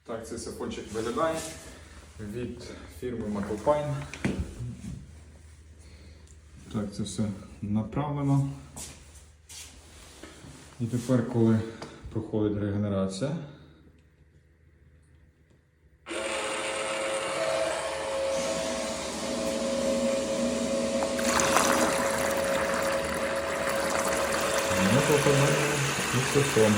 Так цей сифончик виглядає від фірми McAlpine. Так, це все направлено. І тепер, коли проходить регенерація, ми попадаємо у сифон.